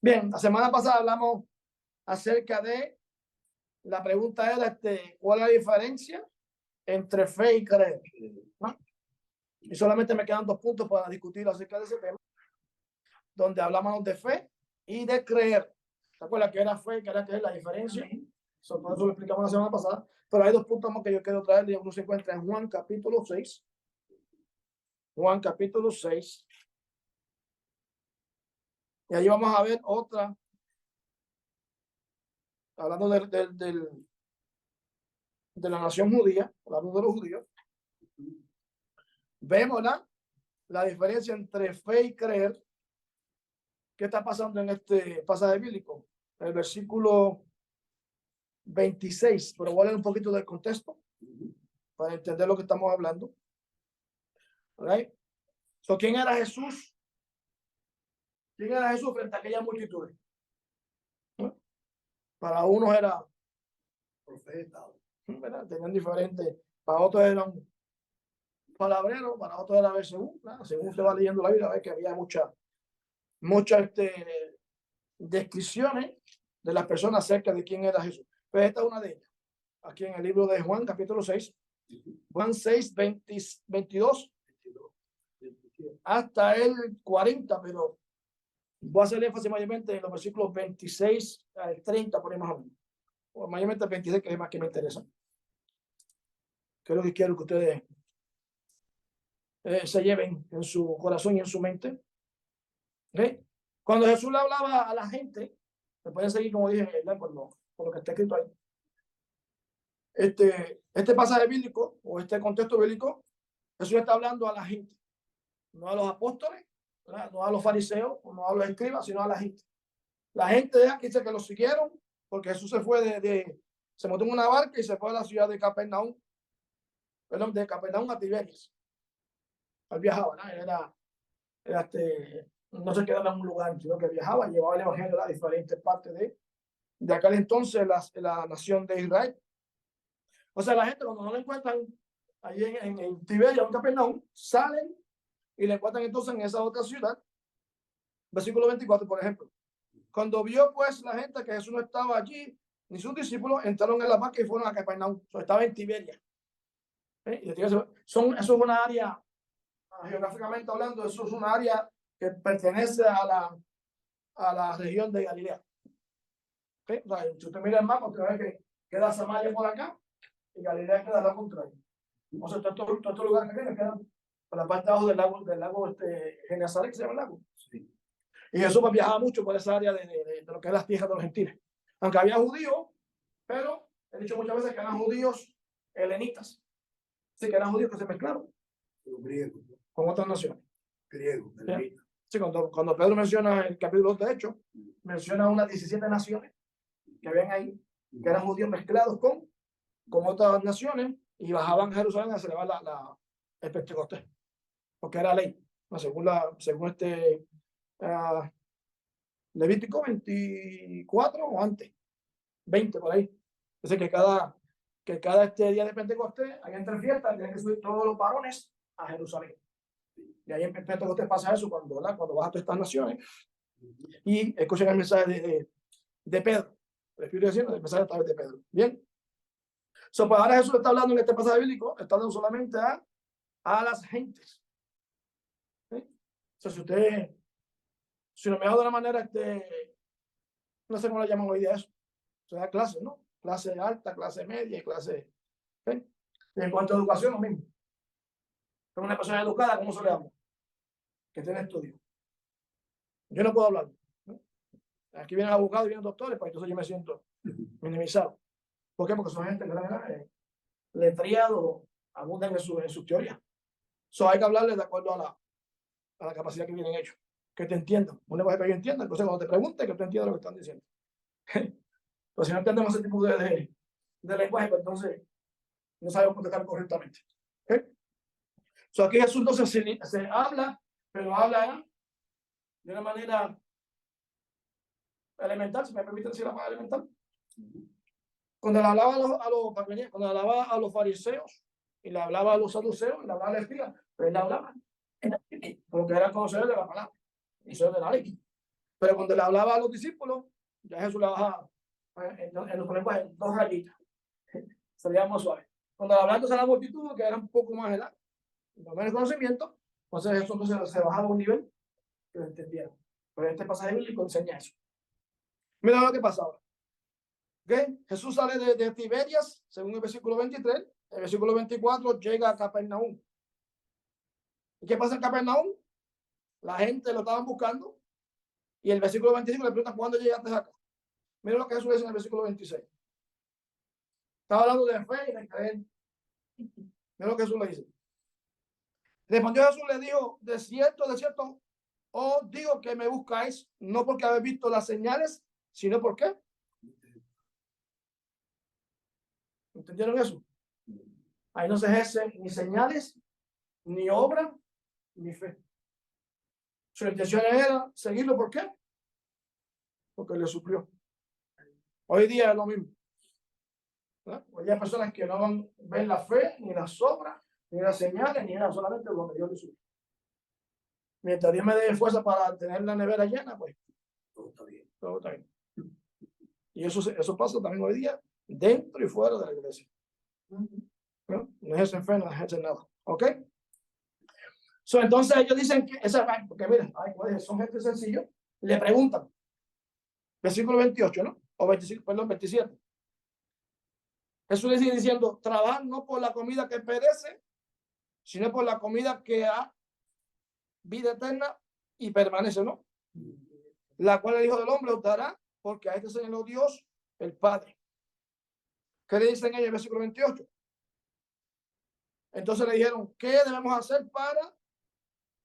Bien, la semana pasada hablamos acerca de, la pregunta era, ¿cuál es la diferencia entre fe y creer? ¿No? Y solamente me quedan 2 puntos para discutir acerca de ese tema, donde hablamos de fe y de creer. ¿Se acuerdan que era fe, que era creer, la diferencia? Por eso lo explicamos la semana pasada. Pero hay 2 puntos más que yo quiero traer, y uno se encuentra en Juan capítulo 6. Juan capítulo 6. Y ahí vamos a ver otra, hablando de la nación judía, hablando de los judíos. Vemos la diferencia entre fe y creer. ¿Qué está pasando en este pasaje bíblico? El versículo 26, pero voy a leer un poquito del contexto para entender lo que estamos hablando. ¿Okay? So, ¿quién era Jesús? ¿Quién era Jesús frente a aquella multitud? ¿No? Para unos era profeta, ¿verdad? Tenían diferentes, para otros eran palabreros, para otros era Belcebú, ¿verdad? Según usted va leyendo la Biblia, ve que había muchas descripciones de las personas acerca de quién era Jesús. Pero esta es una de ellas. Aquí en el libro de Juan, capítulo 6, Juan 6, 22 hasta el 40, pero voy a hacer énfasis mayormente en los versículos 26 al 30, por ahí más o menos. O mayormente el 26, que es más que me interesa. Que es lo que quiero que ustedes se lleven en su corazón y en su mente. ¿Okay? Cuando Jesús le hablaba a la gente, me pueden seguir como dije, ¿verdad? Por lo que está escrito ahí. Este pasaje bíblico o este contexto bíblico, Jesús está hablando a la gente, no a los apóstoles, ¿verdad? No a los fariseos, no a los escribas, sino a la gente. La gente de aquí dice que lo siguieron porque Jesús se fue se montó en una barca y se fue a la ciudad de Capernaum, perdón, de Capernaum a Tiberias. Él viajaba, ¿no? No se quedaba en un lugar, sino que viajaba y llevaba el evangelio a diferentes partes de aquel entonces la nación de Israel. O sea, la gente cuando no lo encuentran allí en Tiberias, en Capernaum, salen y le encuentran entonces en esa otra ciudad. Versículo 24, por ejemplo. Cuando vio pues la gente que Jesús no estaba allí, ni sus discípulos, entraron en la barca y fueron a Capernaum. O sea, estaba en Tiberia. Eso es una área, geográficamente hablando, eso es una área que pertenece a la región de Galilea. O sea, si usted mira el mapa, usted ve que queda Samaria por acá y Galilea queda al contrario. O sea, todos estos lugares que quedan por la parte de abajo del lago Genesaret, que se llama el lago. Sí. Y Jesús viajaba mucho por esa área de lo que es las tierras de los gentiles. Aunque había judíos, pero he dicho muchas veces que eran judíos helenitas. Sí, que eran judíos que se mezclaron con otras naciones. Griego, sí, cuando Pedro menciona el capítulo 2 de Hechos, menciona unas 17 naciones que habían ahí, que eran judíos mezclados con otras naciones y bajaban a Jerusalén a celebrar el Pentecostés, porque era ley, según Levítico 24 o antes, 20 por ahí. Dice que cada día de Pentecostés, hay entre fiestas, tienen que subir todos los varones a Jerusalén. Y ahí en Pentecostés pasa eso cuando vas a todas estas naciones y escuchan el mensaje de Pedro. El Espíritu diciendo el mensaje a través de Pedro. Bien. Pues ahora Jesús está hablando en este pasaje bíblico, está hablando solamente a las gentes. ¿Sí? O sea, si lo mejor de una manera, no sé cómo le llaman hoy día eso. O sea, clase, ¿no? Clase alta, clase media y clase. ¿Sí? Y en cuanto a educación, lo mismo. Es una persona educada, ¿cómo se le llama? Que tiene estudio. Yo no puedo hablar. ¿No? Aquí vienen abogados y vienen doctores, pues entonces yo me siento minimizado. ¿Por qué? Porque son gente que letriados, abundan en sus teorías. Hay que hablarles de acuerdo a la capacidad que tienen ellos. Que te entiendan. Un lenguaje que yo entienda. Entonces, cuando te pregunte, que tú entiendas lo que están diciendo. Pero si no entendemos ese tipo de lenguaje, pues entonces no sabemos contestar correctamente. Aquí Jesús entonces se habla, pero habla de una manera elemental, si me permite decir la palabra elemental. Cuando le hablaba cuando le hablaba a los fariseos y le hablaba a los saduceos, le hablaba a la escriba, pero él hablaba porque era conocedor de la palabra, conocedor de la ley. Pero cuando le hablaba a los discípulos, ya Jesús le bajaba en los lenguajes 2 rayitas. Sería más suave. Cuando le hablaba a la multitud, que era un poco más edad, no menos conocimiento, entonces eso entonces se bajaba a un nivel que lo entendieran. Pero este pasaje bíblico enseña eso. Mira lo que pasa ahora. ¿Okay? Jesús sale de Tiberias, según el versículo 23. El versículo 24 llega a Capernaum. ¿Y qué pasa en Capernaum? La gente lo estaban buscando. Y el versículo 25 le pregunta: ¿cuándo llegaste acá? Mira lo que Jesús dice en el versículo 26. Estaba hablando de fe y de creer. Mira lo que Jesús le dice. Respondió Jesús, le dijo: de cierto, os digo que me buscáis, no porque habéis visto las señales, sino por qué. ¿Entendieron eso? Ahí no se ejercen ni señales, ni obra, ni fe. Su intención era seguirlo. ¿Por qué? Porque le suplió. Hoy día es lo mismo. ¿No? Hoy hay personas que no ven la fe, ni las obras, ni las señales, ni nada, solamente lo que Dios le suplió. Mientras Dios me dé fuerza para tener la nevera llena, pues todo está bien. Todo está bien. Y eso pasa también hoy día, dentro y fuera de la iglesia. ¿No? No ejercen fe, no ejercen nada. ¿Ok? Entonces ellos dicen que, porque miren, son gente sencilla, le preguntan, versículo 28, ¿no? O 25, perdón, 27. Jesús le sigue diciendo: trabajar no por la comida que perece, sino por la comida que da vida eterna y permanece, ¿no? La cual el Hijo del Hombre os dará, porque a este señaló Dios, el Padre. ¿Qué le dicen ellos en el versículo 28? Entonces le dijeron: ¿qué debemos hacer para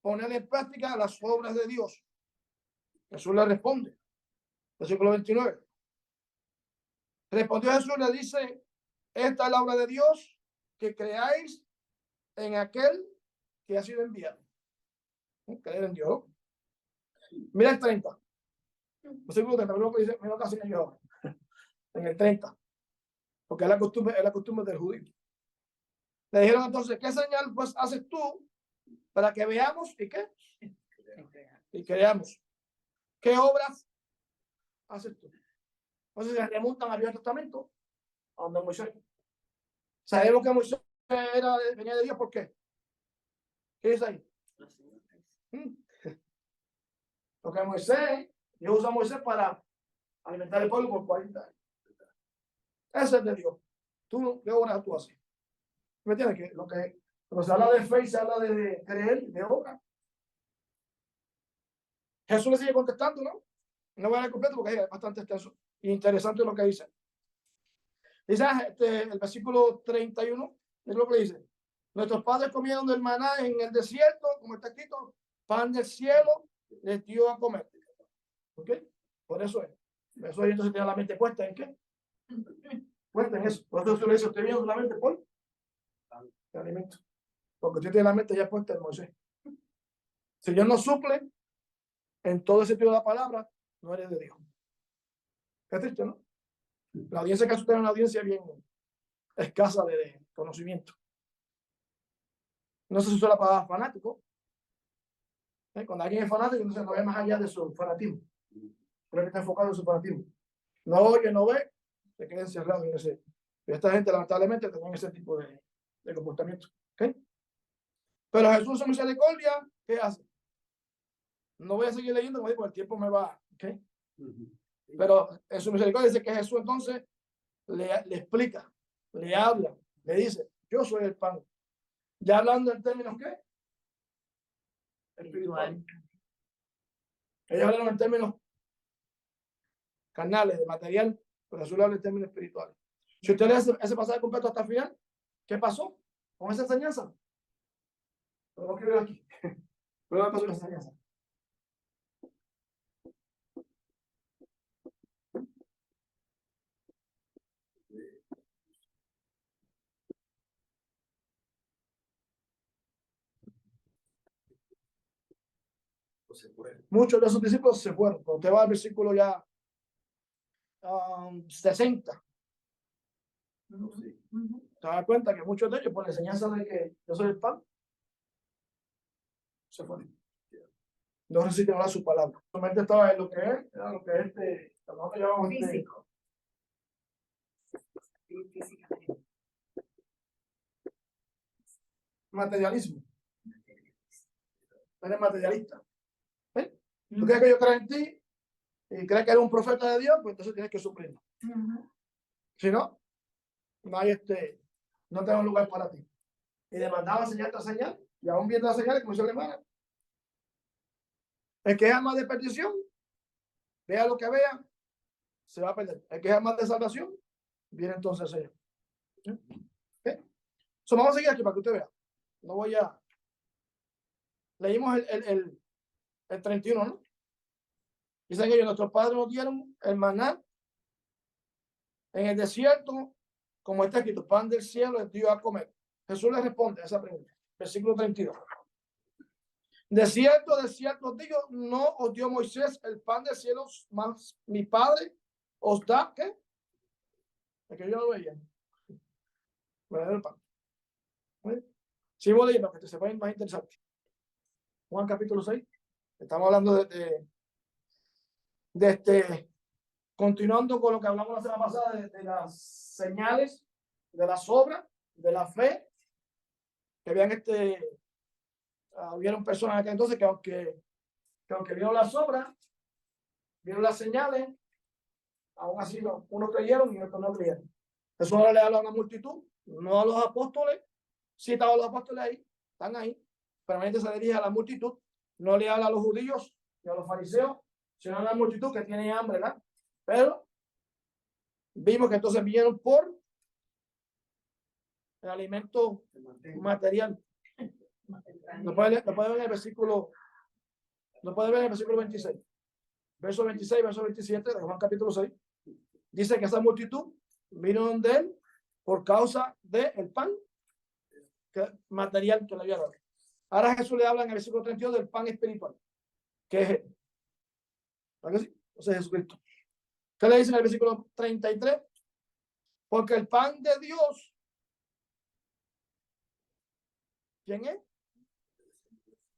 poner en práctica las obras de Dios? Jesús le responde, versículo 29. Respondió Jesús, le dice: esta es la obra de Dios, que creáis en aquel que ha sido enviado. Creer en Dios. Mira el 30. Versículo 30, lo que dice, mira casi en ellos ahora. En el 30. Porque es la costumbre del judío. Le dijeron entonces: ¿qué señal pues haces tú para que veamos y qué? Y creamos. ¿Qué obras haces tú? Entonces se remontan al Viejo Testamento, a donde Moisés. Sabemos que Moisés venía de Dios. ¿Por qué? ¿Qué dice ahí? Porque Dios usa a Moisés para alimentar el pueblo por 40 años. Ese es de Dios. ¿Qué obras tú haces? ¿Me entiendes? Que cuando se habla de fe, se habla de creer, de obra. Jesús le sigue contestando, ¿no? No voy a leer completo porque es bastante extenso e interesante lo que dice. Dice el versículo 31, es lo que dice: nuestros padres comieron del maná en el desierto, como está escrito, pan del cielo les dio a comer. ¿Ok? Por eso es. Eso entonces tiene la mente puesta en qué. Puesta en eso. Por eso Jesús le dice: usted viene solamente por el alimento. Porque usted tiene la mente ya puesta en Moisés. Si Dios no suple en todo ese tipo de la palabra, no eres de Dios. Es triste, ¿no? La audiencia que usted es una audiencia bien escasa de conocimiento. No se usa la palabra fanático. Cuando alguien es fanático, entonces no ve más allá de su fanatismo. Creo que está enfocado en su fanatismo. No oye, no ve, se queda encerrado en ese. Y esta gente, lamentablemente, tiene ese tipo de comportamiento. ¿Okay? Pero Jesús, en misericordia, ¿qué hace? No voy a seguir leyendo porque el tiempo me va. ¿Okay? Pero en su misericordia dice que Jesús entonces le explica, le habla, le dice: yo soy el pan. Ya hablando en términos ¿qué? Espiritual. Ellos hablan en términos carnales, de material, pero Jesús habla en términos espirituales. Si usted lee ese pasaje completo hasta el final, ¿qué pasó con esa enseñanza? Tenemos que ver aquí. Pero ¿qué pasó con esa enseñanza? Muchos de esos discípulos se fueron. Cuando usted va al versículo ya 60, se da cuenta que muchos de ellos, por la enseñanza de que yo soy el pan, se fueron. no resisten a su palabra. Solamente estaba en lo que es, era lo que es nosotros llamamos físico. Físicamente. materialismo. Eres materialista. ¿Eh? Tú crees que yo creo en ti y crees que eres un profeta de Dios, pues entonces tienes que suplirlo. Si no, no hay no tengo lugar para ti. Y demandaba señal tras señal, y aún viendo las señales, como se le hermana. El que es más de perdición, vea lo que vea, se va a perder. El que es más de salvación, viene entonces el Señor. ¿Okay? So, vamos a seguir aquí para que usted vea. No voy a. Leímos el 31, ¿no? Dicen que nuestros padres nos dieron el maná en el desierto, como está escrito, pan del cielo les dio a comer. Jesús le responde a esa pregunta. Versículo 32. De cierto os digo, no os dio Moisés el pan del cielo, más mi Padre os da, ¿qué? Es que yo no lo veía. El pan. Sigo leyendo, que se va a ir más interesante. Juan capítulo 6. Estamos hablando de continuando con lo que hablamos la semana pasada, de las señales, de las obras, de la fe, que habían hubieron personas acá entonces que aunque vieron las obras, vieron las señales, aún así unos creyeron y otros no creyeron. Eso ahora le habla a una multitud, no a los apóstoles. Sí, estaban los apóstoles ahí, están ahí, pero realmente se dirige a la multitud, no le habla a los judíos ni a los fariseos, sino a la multitud que tiene hambre, ¿verdad? Pero vimos que entonces vinieron por el alimento material. Lo puede ver en el versículo, lo puede ver en el versículo 26. Verso 26, verso 27 de Juan capítulo 6. Dice que esa multitud vino donde él por causa del pan material que le había dado. Ahora Jesús le habla en el versículo 32 del pan espiritual, que es él. ¿Verdad que sí? Entonces Jesucristo. ¿Qué le dice en el versículo 33? Porque el pan de Dios, ¿quién es?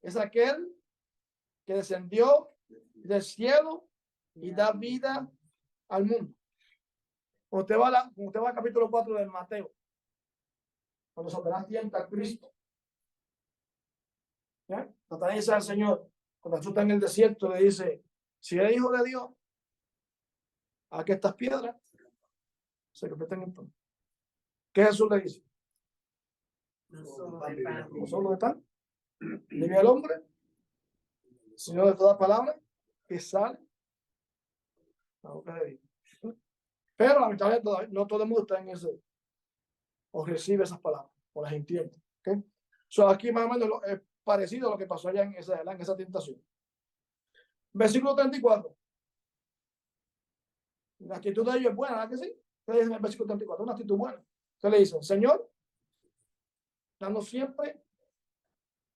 Es aquel que descendió del cielo y da vida al mundo. Usted va al capítulo 4 del Mateo, cuando Satanás tienta a Cristo. ¿Ya? Satanás dice al Señor, cuando Jesús está en el desierto, le dice, si eres hijo de Dios, a que estas piedras se convierten en pan. ¿Qué Jesús le dice? No solo de pan, ni el hombre, sino de toda palabra que sale la boca de Dios. Pero lamentablemente no todo el mundo está en ese, o recibe esas palabras, o las entiende. ¿Okay? So, aquí más o menos es parecido a lo que pasó allá en esa tentación. Versículo 34. La actitud de ellos es buena, ¿verdad que sí? ¿Qué dice en el versículo 34? Una actitud buena. ¿Qué le dicen? Señor, dando siempre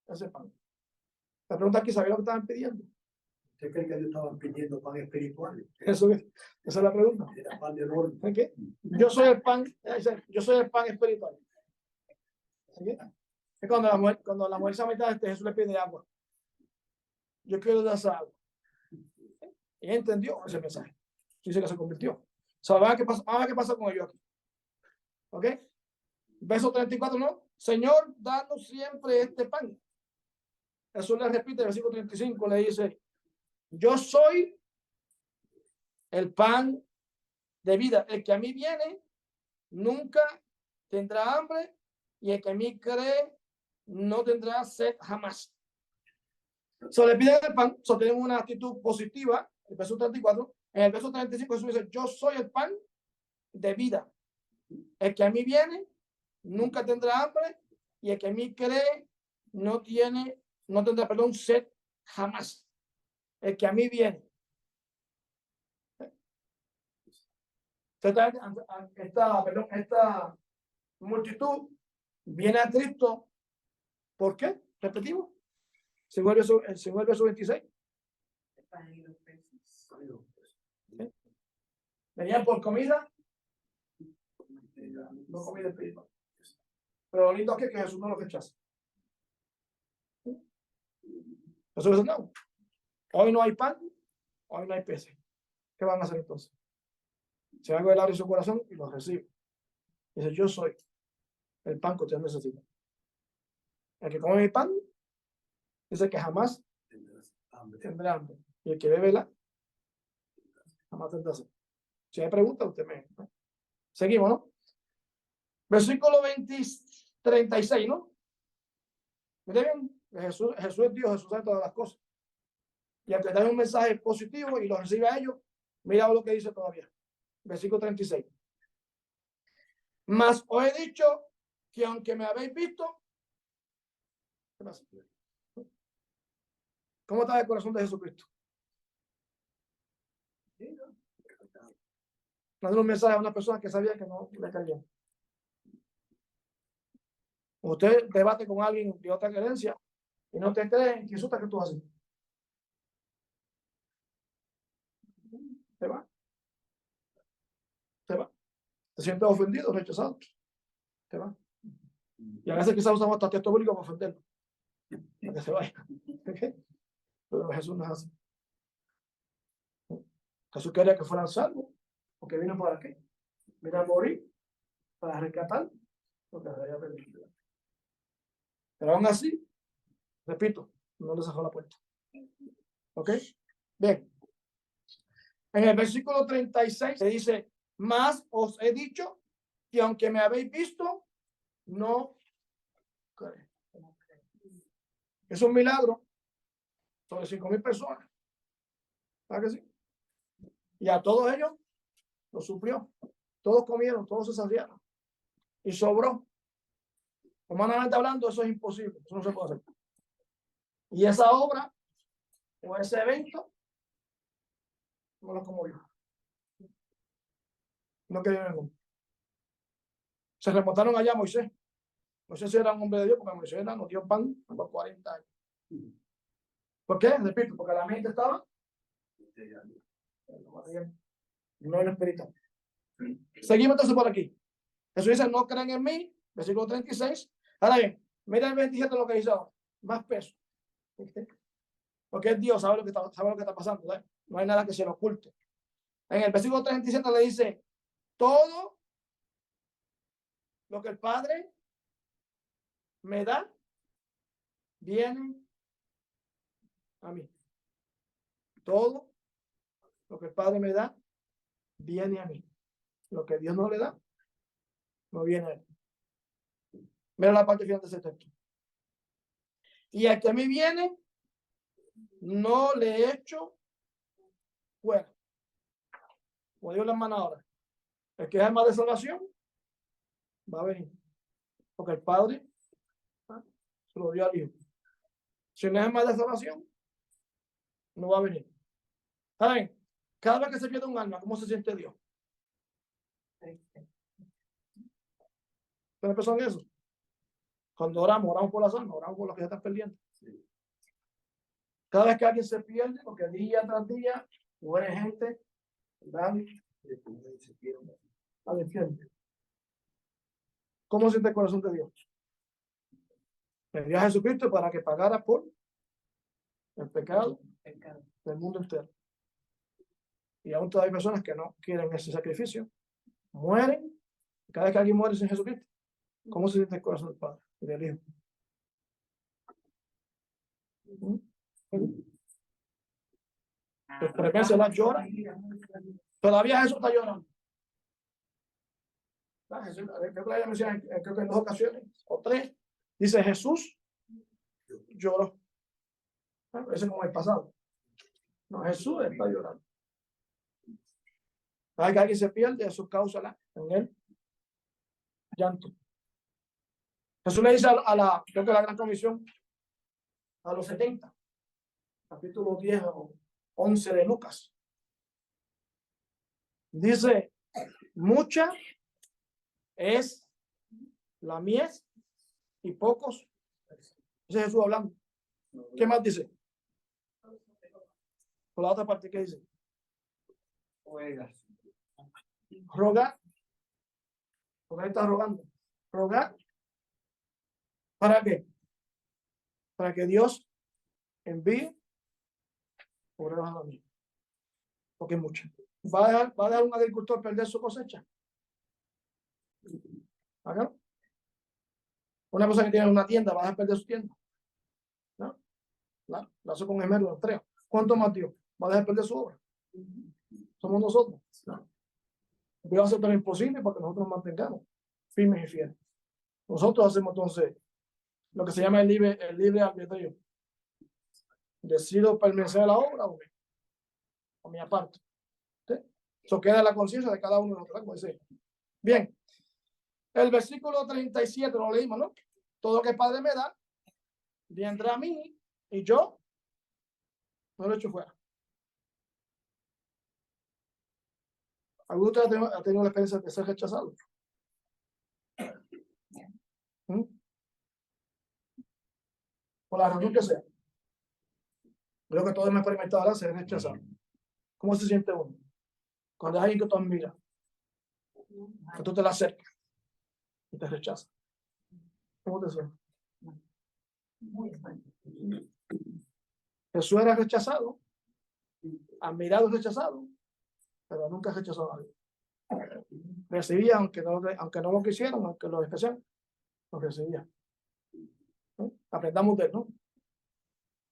ese pan. La pregunta aquí, ¿sabía lo que estaban pidiendo? ¿Usted cree que ellos estaban pidiendo pan espiritual? Esa es la pregunta. Era pan de horno. ¿Okay? Yo soy el pan espiritual. ¿Okay? Es cuando la mujer samaritina Jesús le pide agua. Yo quiero dar esa agua. Y entendió ese mensaje. Dice que se convirtió. Vamos a ver qué pasa con ellos aquí. ¿Ok? Verso 34, ¿no? Señor, danos siempre este pan. Jesús le repite, versículo 35, le dice, yo soy el pan de vida. El que a mí viene nunca tendrá hambre y el que a mí cree no tendrá sed jamás. Le piden el pan, tenemos una actitud positiva. El verso 34. En el verso 35 Jesús dice, yo soy el pan de vida. El que a mí viene nunca tendrá hambre y el que a mí cree no tendrá, sed jamás. El que a mí viene. Esta multitud viene a Cristo. ¿Por qué? Repetimos. Según el verso 26. Venían por comida. No comida espiritual. Pero lo lindo aquí es que Jesús no lo rechaza. Jesús dice, no. Hoy no hay pan, hoy no hay peces. ¿Qué van a hacer entonces? Se van a abrir su corazón y lo recibe. Dice, yo soy el pan que ustedes necesitan. El que come mi pan, dice que jamás tendrá hambre. Y el que bebe la, jamás tendrá sed. Si hay preguntas, usted me... ¿no? Seguimos, ¿no? Versículo 36, ¿no? Miren, Jesús es Dios, Jesús sabe todas las cosas. Y aunque da un mensaje positivo y lo recibe a ellos, mira lo que dice todavía. Versículo 36. Mas os he dicho que aunque me habéis visto, ¿qué pasa? ¿Cómo está el corazón de Jesucristo? Dando un mensaje a una persona que sabía que no le creían. Usted debate con alguien de otra creencia y no te creen, ¿qué resulta que tú haces? Te va. Te va. Te sientes ofendido, rechazado. Te va. Y a veces quizás usamos hasta texto bíblico para ofenderlo. Para que se vaya. ¿Okay? Pero Jesús no es así. Jesús quería que fueran salvos. Porque vino para qué? Vino a morir para rescatar lo que se había perdido. Pero aún así, repito, no le cerró la puerta. ¿Ok? Bien. En el versículo 36 se dice, más os he dicho que aunque me habéis visto, no creéis. Es un milagro sobre 5,000 personas. ¿Verdad que sí? Y a todos ellos lo suplió. Todos comieron, todos se saciaron. Y sobró. Humanamente hablando, eso es imposible. Eso no se puede hacer. Y esa obra o ese evento no lo como yo. No quería ninguno. Se remontaron allá a Moisés. Moisés era un hombre de Dios porque Moisés nos dio pan por 40 años. ¿Por qué? Repito, porque la mente estaba no en el espiritual. Seguimos entonces por aquí. Jesús dice, no creen en mí, versículo 36. Ahora bien, mira el 27 lo que dice ahora. Más peso. Porque es Dios, sabe lo que está pasando. ¿eh? No hay nada que se le oculte. En el versículo 37 le dice, todo lo que el Padre me da, viene a mí. Todo lo que el Padre me da, viene a mí. Lo que Dios no le da, no viene a él. Mira la parte final de ese texto. Y al que a mí viene, no le he hecho fuera. Como digo la hermana ahora, el que es alma de salvación, va a venir. Porque el Padre se lo dio al Hijo. Si no es alma de salvación, no va a venir. ¿Saben? Cada vez que se pierde un alma, ¿cómo se siente Dios? ¿Ustedes pensan eso? Cuando oramos por las almas, oramos por los que ya están perdiendo. Cada vez que alguien se pierde, porque día tras día muere gente, van al infierno. ¿Cómo siente el corazón de Dios? Envió a Jesucristo para que pagara por el pecado del mundo entero. Y aún todavía hay personas que no quieren ese sacrificio, mueren. Cada vez que alguien muere sin Jesucristo, ¿cómo se siente el corazón del Padre y del Hijo? Pues por ejemplo, la llora. Todavía Jesús está llorando. Jesús, creo que la menciona, creo que en 2 ocasiones o 3, dice Jesús lloró. Eso no es pasado. No, Jesús está llorando. Cada vez que alguien se pierde, eso causa en él llanto. Jesús le dice creo que la gran comisión, a los 70, capítulo 10 o 11 de Lucas. Dice, mucha es la mies y pocos. Ese es Jesús hablando. ¿Qué más dice? Por la otra parte, ¿qué dice? Rogar. ¿Por qué está rogando? Rogar. ¿Para qué? Para que Dios envíe obreros a la mía. Porque es mucho. ¿Va a dejar un agricultor perder su cosecha? ¿Hágalo? Una persona que tiene una tienda va a dejar perder su tienda. ¿No? La hace con esmero, entrega. ¿Cuánto más Dios? ¿Va a dejar perder su obra? Somos nosotros. ¿No? Dios hace todo lo imposible para que nosotros nos mantengamos firmes y fieles. Nosotros hacemos entonces lo que se llama el libre albedrío. Decido permanecer a la obra o me aparto. ¿Sí? Eso queda en la conciencia de cada uno de nosotros. Como dice. Bien. El versículo 37 lo leímos, ¿no? Todo lo que el Padre me da, vendrá a mí y yo no lo echo fuera. ¿Alguno de ustedes ha tenido la experiencia de ser rechazado? ¿Mm? Por la razón que sea. Creo que todos hemos experimentado ahora ser rechazado. ¿Cómo se siente uno? Cuando hay alguien que tú admiras, que tú te la acercas y te rechaza. ¿Cómo te sientes? Muy mal. Jesús era rechazado, admirado y rechazado, pero nunca rechazó a nadie. Recibía, aunque no lo quisieran, aunque lo despreciaran, lo recibía. ¿No? Aprendamos de él, ¿no?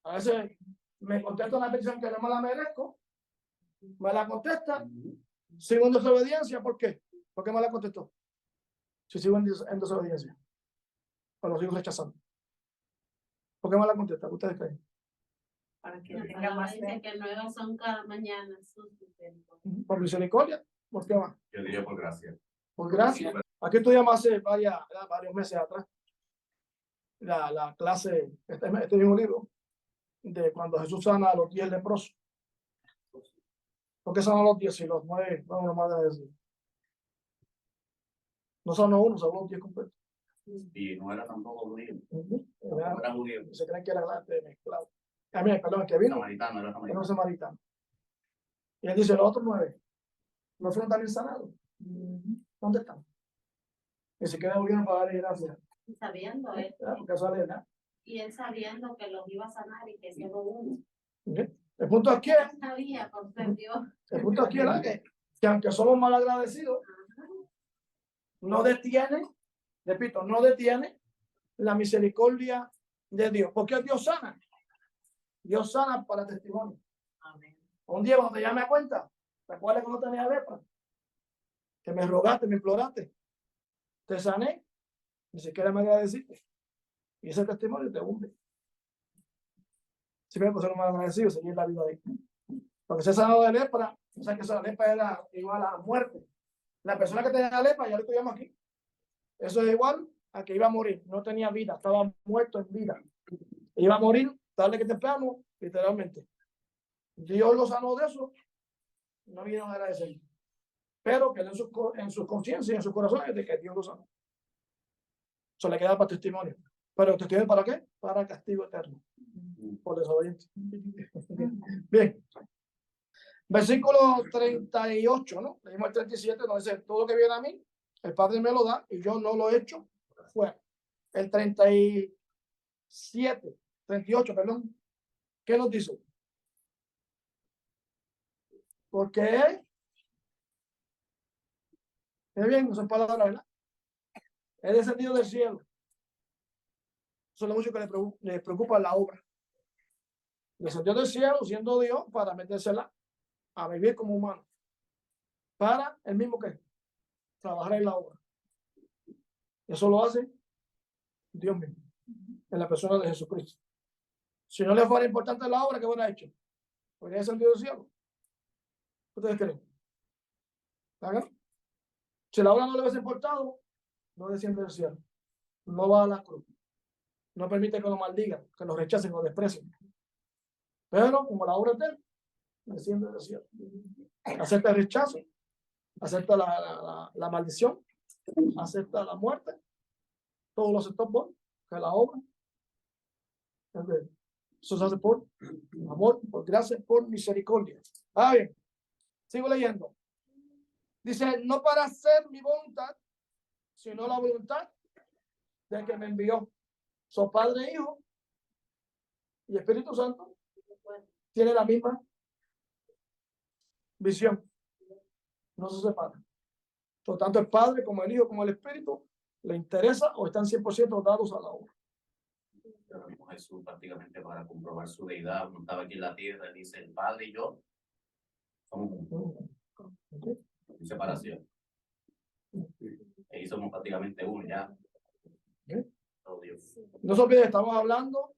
A veces me contesta una petición que no me la merezco, me la contesta, sigo en desobediencia. ¿Por qué? ¿Por qué me la contestó? Si sigo en desobediencia, o lo sigo rechazando. ¿Por qué me la contesta? ¿Ustedes creen? Para que La tenga palabra más dice fe. que nuevas son cada mañana sus misericordias. ¿Por misericordia? ¿Por qué más? Yo diría por gracia. Por gracia. Aquí estudiamos hace varios meses atrás la clase, este mismo libro, de cuando Jesús sana a los 10 leprosos. ¿Por qué sanó a los 10 y los 9? Vamos más a decir. No sanó uno, sanó los 10 completos. Y no era tampoco judío. No No era judío. se creen que era mezclado. A mí, perdón, que vino, Samaritano, era era un samaritano. samaritano. Y él dice, los otros 9, ¿no fueron también sanados? ¿Dónde están? Ni siquiera volvieron para darle gracias. Y sabiendo él, Porque eso es verdad. y él sabiendo que los iba a sanar y que solo uno. El punto aquí es, Él sabía por ser Dios. el punto aquí era que aunque somos mal agradecidos, no detiene, repito, no detiene la misericordia de Dios. ¿Por qué Dios sana? Dios sana para testimonio. Amén. Un día cuando te llame a cuenta, ¿te acuerdas que no tenía lepra? Que me rogaste, me imploraste. Te sané, ni siquiera me agradeciste. Y ese testimonio te hunde. Si me pusieron mal agradecido, seguir la vida de él. Porque se ha sanado de lepra, o sea que esa lepra era igual a la muerte. La persona que tenía lepra, ya lo estudiamos aquí, eso es igual a que iba a morir, no tenía vida, estaba muerto en vida. Iba a morir tarde que temprano, literalmente. Dios lo sanó de eso, no vinieron a agradecer. Pero quedó en su conciencia y en sus corazones de que Dios lo sanó. Eso le queda para testimonio. ¿Pero testimonio para qué? Para castigo eterno, por desobediente. Bien. Versículo 38, ¿no? Leímos el 37, nos dice, todo lo que viene a mí, el Padre me lo da y yo no lo he hecho fuera. El 38, perdón. ¿Qué nos dice? Porque es bien, no son palabras, ¿verdad? He descendido del cielo. Eso es lo mucho que le preocupa la obra. Descendió del cielo siendo Dios para metérsela a vivir como humano. Para el mismo que trabajar en la obra. Eso lo hace Dios mismo, en la persona de Jesucristo. Si no le fuera importante la obra que hubiera hecho, podría descendido del cielo. ¿Ustedes creen? ¿Hagan? Si la obra no le hubiese importado, no desciende del cielo. No va a la cruz. No permite que lo maldigan, que lo rechacen o desprecien. Pero como la obra es de él, desciende del cielo. Acepta el rechazo, acepta la maldición, acepta la muerte. Todo lo aceptó por que la obra es de él. Eso se hace por amor, por gracia, por misericordia. Ah, bien. Sigo leyendo. Dice, no para hacer mi voluntad, sino la voluntad del que me envió. Son Padre, Hijo y Espíritu Santo. Tiene la misma visión. No se separan. Por lo tanto, el Padre, como el Hijo, como el Espíritu, le interesa o están 100% dados a la obra. Ahora mismo Jesús prácticamente para comprobar su deidad, cuando estaba aquí en la tierra, dice el Padre y yo somos uno, ¿Okay? en separación. Y somos prácticamente uno ya. ¿Okay? Oh, Dios. No se olviden, estamos hablando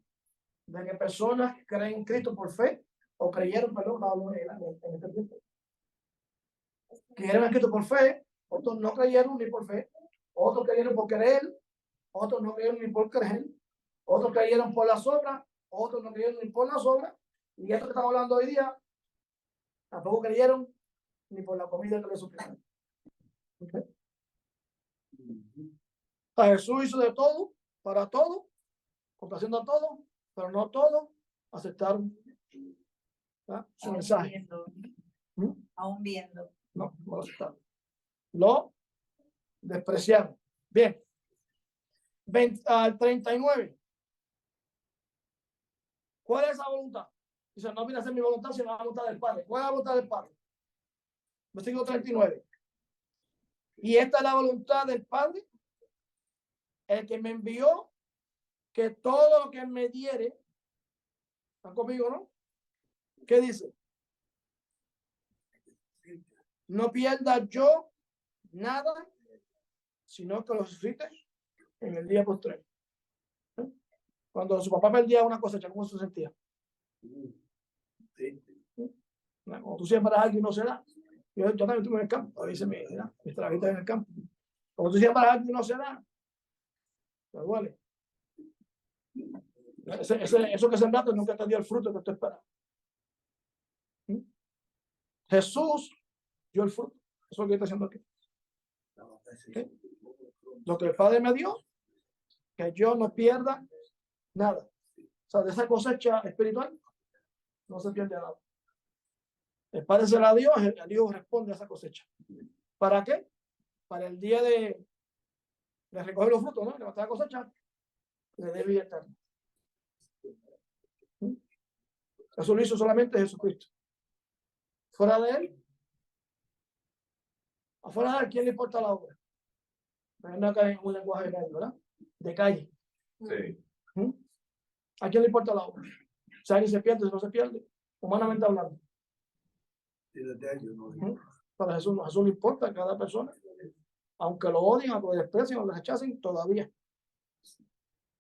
de que personas creen en Cristo por fe o creyeron, perdón, en este tiempo. Creyeron en Cristo por fe, otros no creyeron ni por fe, otros creyeron por creer, otros no creyeron ni por creer, otros creyeron por las obras, otros no creyeron ni por las obras, y esto que estamos hablando hoy día, tampoco creyeron ni por la comida que les supieron. ¿Okay? A Jesús hizo de todo, para todo, complaciendo a todos, pero no todos aceptaron su mensaje. Viendo, ¿Mm? aún viendo. No lo aceptaron. Lo despreciaron. Bien. 39. ¿Cuál es esa voluntad? Dice, no viene a ser mi voluntad, sino la voluntad del Padre. ¿Cuál es la voluntad del Padre? Versículo 39. Y esta es la voluntad del Padre, el que me envió, que todo lo que me diere, ¿están conmigo, no? ¿Qué dice? No pierda yo nada, sino que lo resucite en el día postrero. ¿Eh? Cuando su papá perdía una cosecha, ¿cómo se sentía? Sí. Cuando tú siembras algo y no se da. Yo también estuve en el campo, a veces mis trabajitos en el campo. Cuando tú siembras algo y no se da, te duele. Eso que sembraste nunca te dio el fruto que tú esperabas. Jesús dio el fruto. Eso es lo que está haciendo aquí. ¿Okay? Lo que el Padre me dio, que yo no pierda nada. O sea, de esa cosecha espiritual no se pierde nada. El Padre se la dio, el Hijo responde a esa cosecha. ¿Para qué? Para el día de recoger los frutos, ¿no? Levantar la cosecha, le dé vida eterna. Eso lo hizo solamente Jesucristo. Fuera de él, afuera de él, ¿quién le importa la obra? No cae en un lenguaje de calle, ¿verdad? De calle. Sí. ¿A quién le importa la obra? Si alguien se pierde, si no se pierde, humanamente hablando. Para Jesús, a Jesús le importa a cada persona, aunque lo odien, aunque lo desprecien o lo rechacen, todavía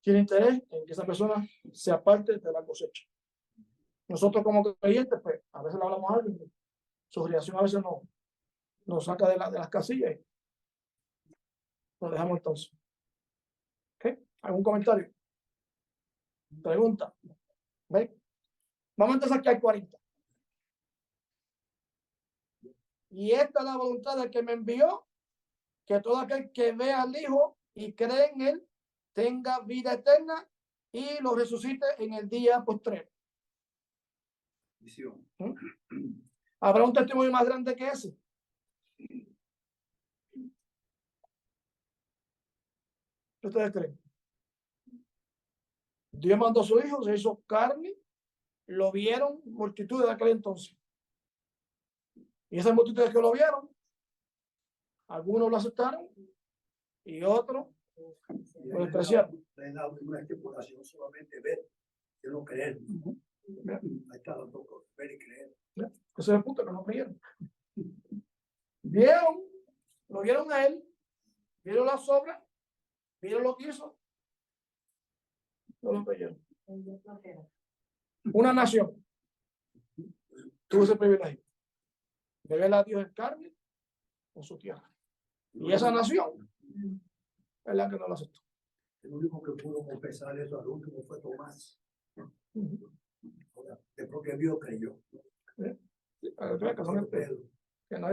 tiene interés en que esa persona sea parte de la cosecha. Nosotros como creyentes, pues, a veces le hablamos a alguien, su reacción a veces nos saca de las casillas y lo dejamos entonces. ¿Okay? ¿Algún comentario? Pregunta. ¿Ve? Vamos entonces aquí al 40. Y esta es la voluntad del que me envió, que todo aquel que vea al Hijo y cree en él tenga vida eterna y lo resucite en el día postrero. ¿Habrá un testimonio más grande que ese? ¿Qué ustedes creen? Dios mandó a su Hijo, se hizo carne, lo vieron multitudes de aquel entonces. Y esas multitudes que lo vieron, algunos lo aceptaron y otros lo despreciaron. Una estipulación solamente ver, yo no creer. Ahí está los dos, ver y creer. Ese es el punto, que no creyeron. Vieron, lo vieron a él, vieron las obras, vieron lo que hizo, no lo creyeron. Una nación tuvo ese privilegio de ver a Dios en carne en su tierra. Y esa nación es la que no lo aceptó. El único que pudo confesar eso al último fue Tomás. Después que vio, creyó. Que no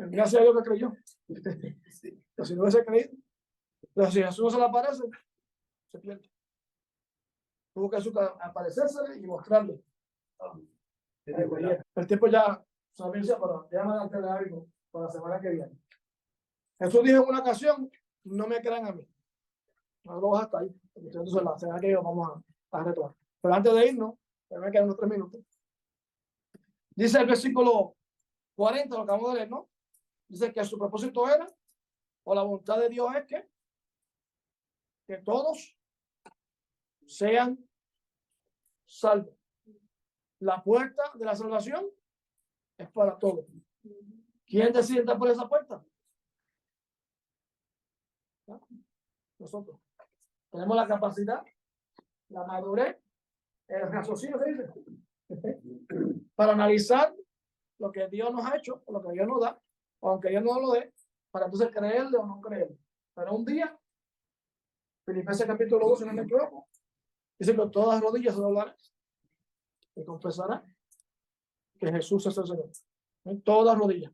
gracias a Dios que creyó. Pero si no hubiese creído, pero si Jesús no se le aparece, se pierde. Tuvo que aparecerse y mostrarle. El tiempo ya se pero ya más adelante algo para la semana que viene. Jesús dijo en una ocasión, no me crean a mí. No lo vas hasta ahí. Entonces la semana que viene vamos a retomar. Pero antes de irnos, me quedan unos 3 minutos. Dice el versículo 40, lo acabamos de leer, ¿no? Dice que su propósito era, o la voluntad de Dios es que todos sean salvos. La puerta de la salvación es para todos. ¿Quién decide entrar por esa puerta? ¿No? Nosotros. Tenemos la capacidad, la madurez, el raciocinio, ¿qué dice? Para analizar lo que Dios nos ha hecho, o lo que Dios nos da, aunque Dios no lo dé, para entonces creerle o no creerle. Pero un día, Filipenses capítulo 2, si no me equivoco, dice que todas las rodillas se doblarán y confesarán que Jesús es el Señor. En todas rodillas.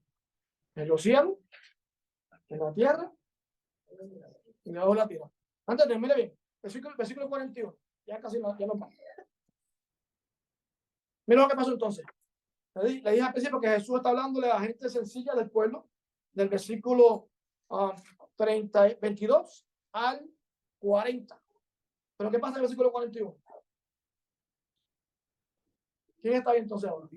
En los cielos, en la tierra y debajo de la tierra. Antes de, mire bien, versículo 41. Ya casi no, ya no pasa. Mira lo que pasó entonces. Le dije al principio que Jesús está hablándole a la gente sencilla del pueblo, del versículo 22 al 40. Pero ¿qué pasa en el versículo 41? ¿Quién está ahí entonces ahora?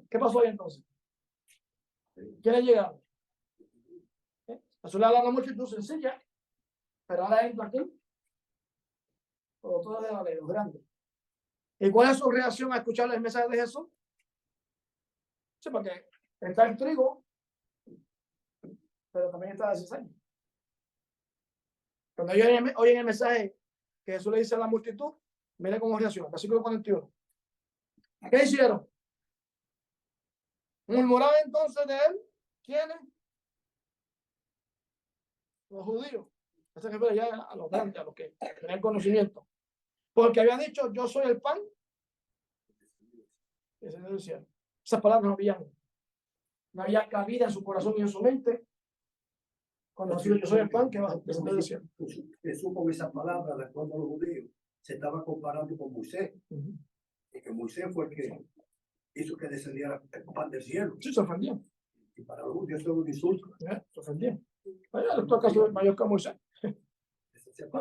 ¿Qué pasó ahí entonces? ¿Quiénes llegaron? Jesús le habla a una multitud sencilla, pero ahora entra aquí por todo de la ley, los grandes. ¿Y cuál es su reacción a escuchar el mensaje de Jesús? Sí, porque está el trigo, pero también está la cizaña. Cuando oyen el mensaje que Jesús le dice a la multitud, mire cómo reacciona. Versículo 41. ¿Qué hicieron? Murmuraban entonces de él. ¿Quiénes? Los judíos. Ese que ya a los grandes, a los que tenían conocimiento. Porque había dicho, yo soy el pan. Y se decía, esas palabras no había cabida en su corazón y en su mente. Cuando yo soy el pan, que va a decir. Jesús con esas palabras, de acuerdo a los judíos, se estaba comparando con Moisés. Y que Moisés fue el que hizo que descendiera el pan del cielo. Sí, se ofendían. Y para los judíos eso es un insulto. Se ofendían. Vaya, les toca ser mayor que Moisés.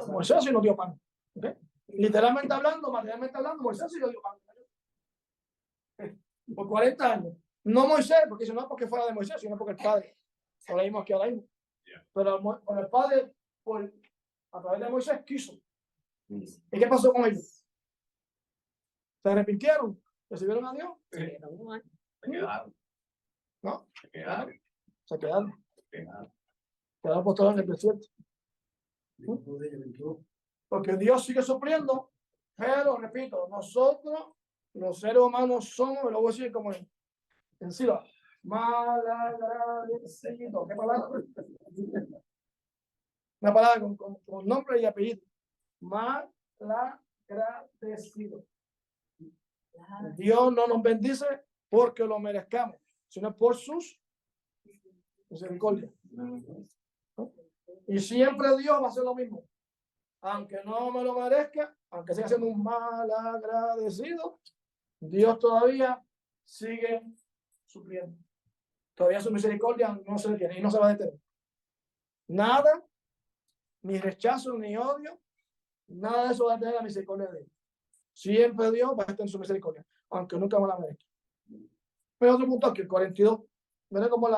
Moisés sí no dio pan. ¿Okay? Literalmente hablando, materialmente hablando, Moisés sí no dio pan. Por 40 años. No Moisés, porque dice no porque fuera de Moisés, sino porque el Padre. Lo leímos aquí ahora mismo. Pero con el Padre, a través de Moisés, quiso. ¿Y qué pasó con ellos? ¿Se arrepintieron? ¿Recibieron a Dios? Se quedaron. No, Se quedaron. se quedaron. Se quedaron. Quedaron postrados en el desierto. Porque Dios sigue supliendo, pero repito, nosotros, los seres humanos, somos, lo voy a decir como en Sila, malagradecidos. ¿Qué palabra? Una palabra con nombre y apellido. Malagradecido. Dios no nos bendice porque lo merezcamos, sino por sus misericordias. ¿No? Y siempre Dios va a hacer lo mismo. Aunque no me lo merezca, aunque siga siendo un mal agradecido, Dios todavía sigue supliendo. Todavía su misericordia no se detiene y no se va a detener. Nada, ni rechazo, ni odio, nada de eso va a detener la misericordia de Dios. Siempre Dios va a estar en su misericordia, aunque nunca me la merezca. Pero otro punto aquí, el 42. Miren cómo el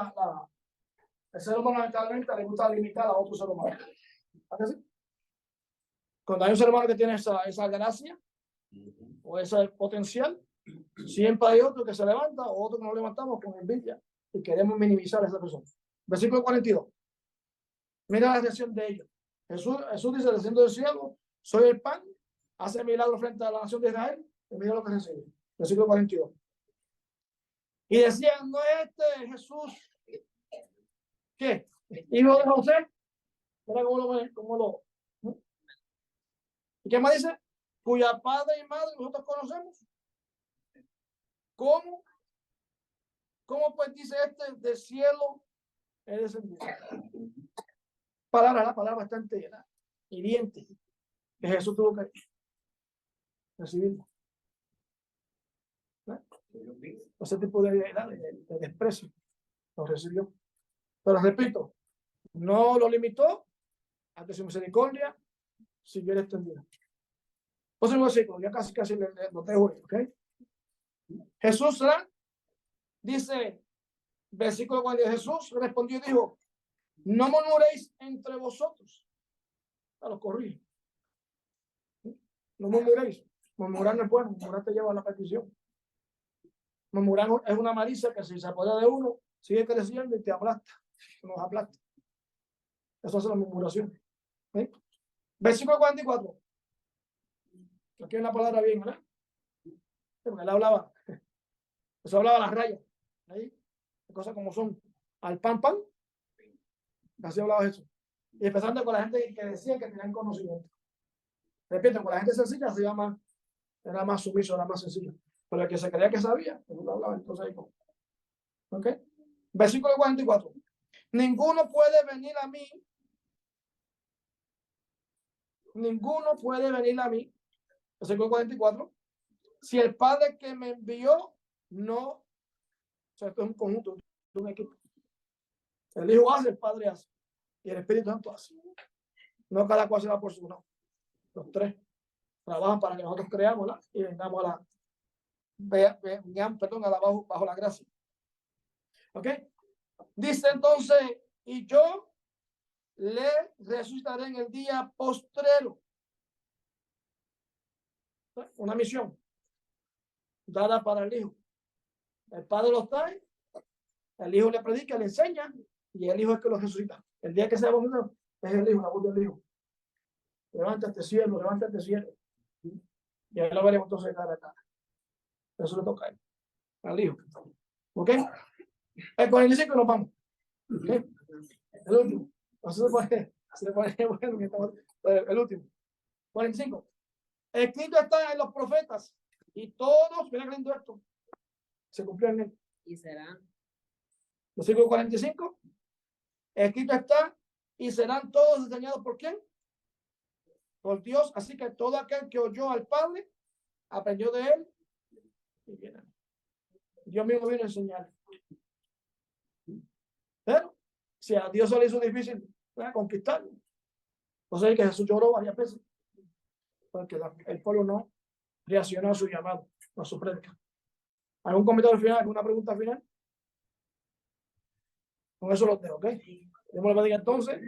ser humano lamentablemente le gusta limitar a otro ser humano. ¿Verdad que sí? Cuando hay un ser humano que tiene esa gracia o ese potencial, siempre hay otro que se levanta o otro que nos levantamos con envidia y queremos minimizar a esa persona. Versículo 42. Mira la reacción de ellos. Jesús dice, desciendo del cielo, soy el pan, hace milagro frente a la nación de Israel y mira lo que recibe. Versículo 42. Y decían, no es este Jesús, ¿qué? Hijo de José. Mira cómo lo. ¿Y qué me dice? Cuya padre y madre nosotros conocemos. ¿Cómo? ¿Cómo pues dice este del cielo es descendido? La palabra bastante hiriente que Jesús tuvo que recibir. Ese tipo de desprecio lo recibió. Pero repito, no lo limitó a que su misericordia siguiera extendida. Próximo versículo, ya casi lo dejo, ¿ok? Jesús dice, versículo 40, Jesús respondió y dijo, no murmuréis entre vosotros. A los corrige. No murmuréis. Murmurar no es bueno, murmurar te lleva a la perdición. Murmurar es una malicia que si se apodera de uno, sigue creciendo y te aplasta, nos aplasta. Eso es la murmuración. ¿Sí? Versículo 44. Aquí hay una palabra bien, ¿verdad? Porque él hablaba, eso hablaba las rayas, ahí, cosas como son, al pan, así hablaba eso. Y empezando con la gente que decía que tenían conocimiento. Repito, con la gente sencilla se llama, era más sumiso, era más sencillo. Pero el que se creía que sabía, pues no hablaba, entonces ahí como. ¿Ok? Versículo 44. Ninguno puede venir a mí. Ninguno puede venir a mí. Versículo 44. Si el Padre que me envió no. O sea, esto es un conjunto, es un equipo. El Hijo hace, el Padre hace. Y el Espíritu Santo hace. No cada cual se va por su lado. Los tres trabajan para que nosotros creamos, ¿la? Y vengamos a la. Bajo la gracia. ¿Ok? Dice entonces, y yo le resucitaré en el día postrero. Una misión dada para el Hijo. El Padre los trae, el Hijo le predica, le enseña, y el Hijo es que los resucita. El día que se bautizó es el Hijo, la voz del Hijo. Levántate cielo, levántate cielo. Y ahí lo veremos entonces cara a cara. Eso le toca a él, al Hijo. ¿Ok? El 45 nos vamos. ¿Okay? El último. Así se pone bueno, el último. 45. Escrito está en los profetas y todos, mira lindo esto, se cumplió en él. Y serán. Versículo 45. Escrito está y serán todos enseñados por quién? Por Dios. Así que todo aquel que oyó al Padre aprendió de él y viene. Dios mismo vino a enseñar. Pero si a Dios se le hizo difícil conquistarlo, entonces que Jesús lloró varias veces porque el pueblo no reaccionó a su llamado, a su prédica. ¿Algún comentario final? ¿Alguna pregunta final? Con eso lo tengo, ¿ok? Dios me lo bendiga entonces.